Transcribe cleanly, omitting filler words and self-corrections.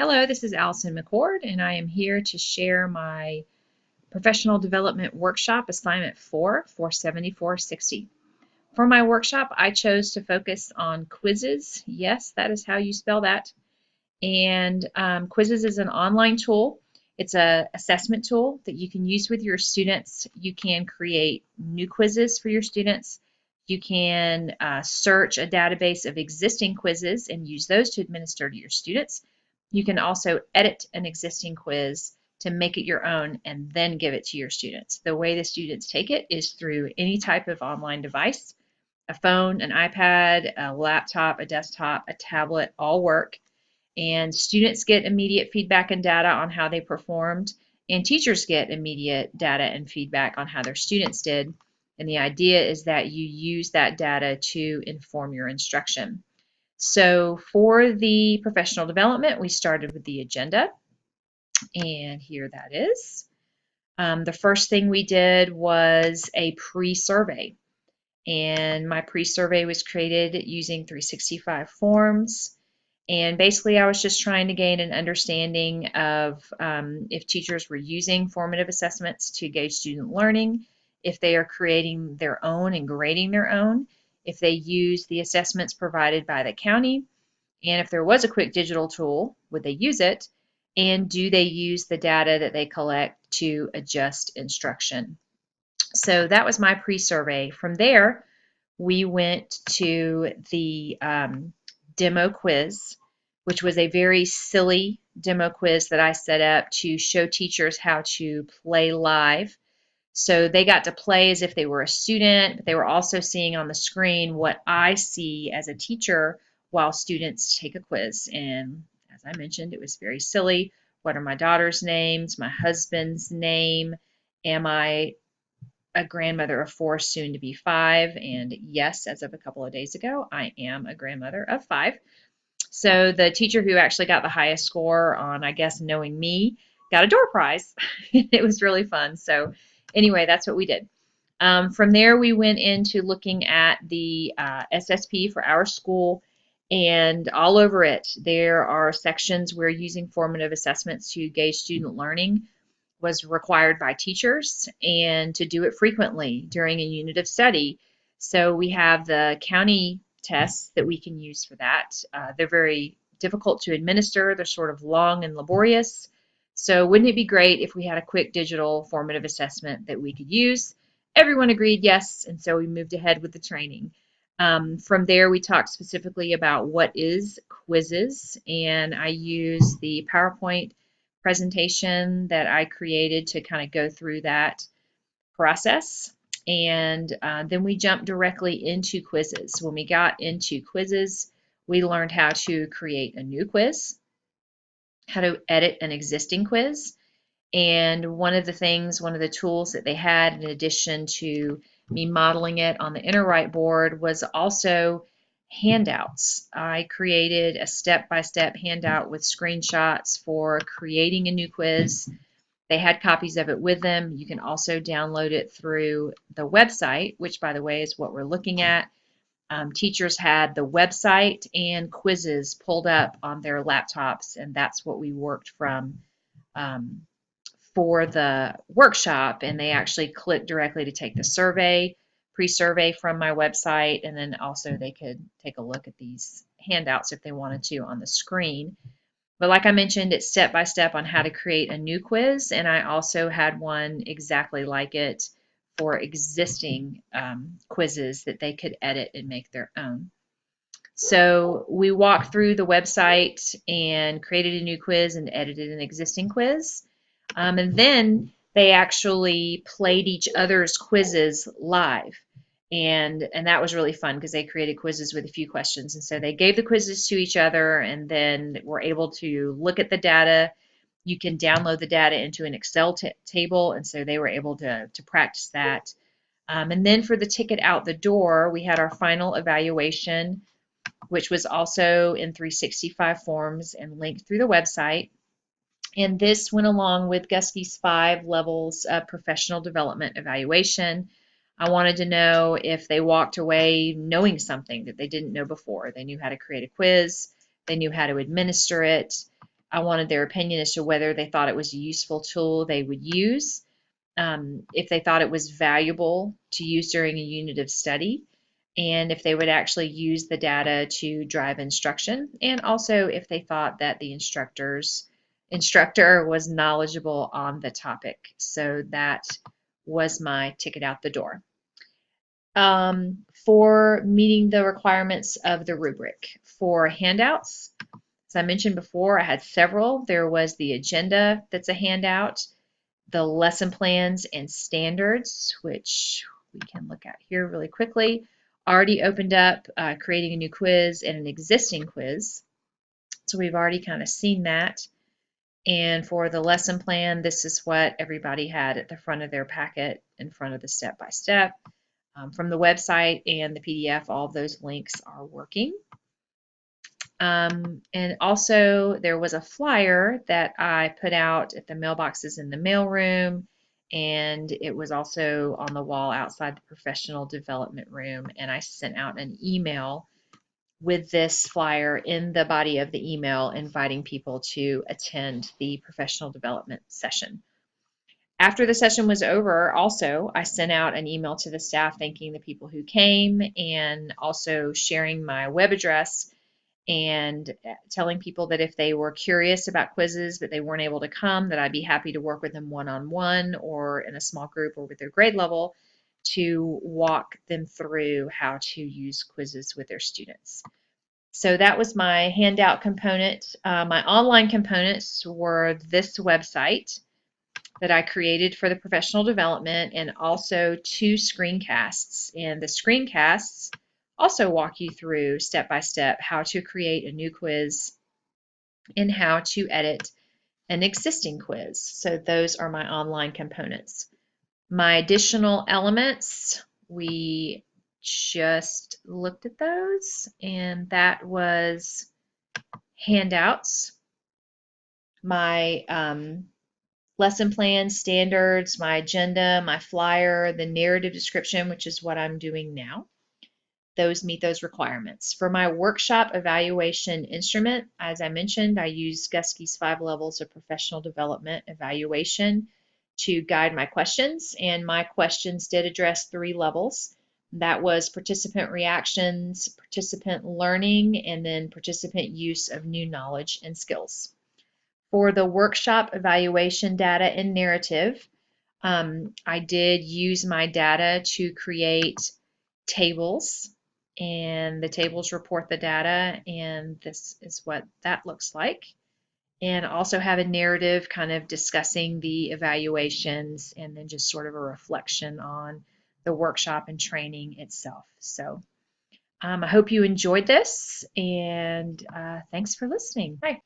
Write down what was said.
Hello, this is Allison McCord, and I am here to share my professional development workshop assignment 47460. For my workshop, I chose to focus on quizzes. Yes, that is how you spell that. And quizzes is an online tool. It's an assessment tool that you can use with your students. You can create new quizzes for your students. You can search a database of existing quizzes and use those to administer to your students. You can also edit an existing quiz to make it your own and then give it to your students. The way the students take it is through any type of online device. A phone, an iPad, a laptop, a desktop, a tablet, all work. And students get immediate feedback and data on how they performed, and teachers get immediate data and feedback on how their students did. And the idea is that you use that data to inform your instruction. So for the professional development, we started with the agenda, and here that is. The first thing we did was a pre-survey, and my pre-survey was created using 365 forms. And basically, I was just trying to gain an understanding of if teachers were using formative assessments to gauge student learning, if they are creating their own and grading their own, if they use the assessments provided by the county, and if there was a quick digital tool, would they use it? And do they use the data that they collect to adjust instruction? So that was my pre-survey. From there, we went to the demo quiz, which was a very silly demo quiz that I set up to show teachers how to play live. So they got to play as if they were a student, but they were also seeing on the screen what I see as a teacher while students take a quiz. And as I mentioned, it was very silly. What are my daughter's names? My husband's name? Am I a grandmother of 4, soon to be 5? And yes, as of a couple of days ago, I am a grandmother of 5. So the teacher who actually got the highest score on, I guess, knowing me, got a door prize. It was really fun. So anyway, that's what we did. From there, we went into looking at the SSP for our school, and all over it, there are sections where using formative assessments to gauge student learning was required by teachers, and to do it frequently during a unit of study. So we have the county tests that we can use for that. They're very difficult to administer. They're sort of long and laborious. So wouldn't it be great if we had a quick digital formative assessment that we could use? Everyone agreed yes, and so we moved ahead with the training. From there, we talked specifically about what is quizzes, and I use the PowerPoint presentation that I created to kind of go through that process. And then we jumped directly into quizzes. When we got into quizzes, we learned how to create a new quiz, how to edit an existing quiz. And one of the tools that they had, in addition to me modeling it on the inner right board, was also handouts. I created a step-by-step handout with screenshots for creating a new quiz. They had copies of it with them. You can also download it through the website, which, by the way, is what we're looking at. Teachers had the website and quizzes pulled up on their laptops, and that's what we worked from for the workshop. And they actually clicked directly to take the survey, pre-survey from my website, and then also they could take a look at these handouts if they wanted to on the screen. But like I mentioned, it's step by step on how to create a new quiz, and I also had one exactly like it for existing quizzes that they could edit and make their own. So we walked through the website and created a new quiz and edited an existing quiz. And then they actually played each other's quizzes live. And that was really fun because they created quizzes with a few questions. And so they gave the quizzes to each other and then were able to look at the data. You can download the data into an Excel table, and so they were able to practice that. And then for the ticket out the door, we had our final evaluation, which was also in 365 forms and linked through the website. And this went along with Guskey's 5 levels of professional development evaluation. I wanted to know if they walked away knowing something that they didn't know before. They knew how to create a quiz, they knew how to administer it, I wanted their opinion as to whether they thought it was a useful tool they would use, if they thought it was valuable to use during a unit of study, and if they would actually use the data to drive instruction, and also if they thought that the instructor was knowledgeable on the topic. So that was my ticket out the door. For meeting the requirements of the rubric. For handouts, as I mentioned before, I had several. There was the agenda that's a handout, the lesson plans and standards, which we can look at here really quickly. Already opened up creating a new quiz and an existing quiz. So we've already kind of seen that. And for the lesson plan, this is what everybody had at the front of their packet in front of the step-by-step. From the website and the PDF, all of those links are working. And also there was a flyer that I put out at the mailboxes in the mailroom, and it was also on the wall outside the professional development room, and I sent out an email with this flyer in the body of the email inviting people to attend the professional development session. After the session was over, also, I sent out an email to the staff thanking the people who came and also sharing my web address and telling people that if they were curious about quizzes but they weren't able to come, that I'd be happy to work with them one-on-one or in a small group or with their grade level to walk them through how to use quizzes with their students. So that was my handout component. My online components were this website that I created for the professional development, and also 2 screencasts. And the screencasts also walk you through step by step how to create a new quiz and how to edit an existing quiz. So those are my online components. My additional elements, we just looked at those, and that was handouts, my lesson plan, standards, my agenda, my flyer, the narrative description, which is what I'm doing now. Those meet those requirements. For my workshop evaluation instrument, as I mentioned, I use Guskey's 5 levels of professional development evaluation to guide my questions, and my questions did address 3 levels. That was participant reactions, participant learning, and then participant use of new knowledge and skills. For the workshop evaluation data and narrative, I did use my data to create tables, and the tables report the data, and this is what that looks like. And also have a narrative kind of discussing the evaluations and then just sort of a reflection on the workshop and training itself. So I hope you enjoyed this, and thanks for listening. Bye.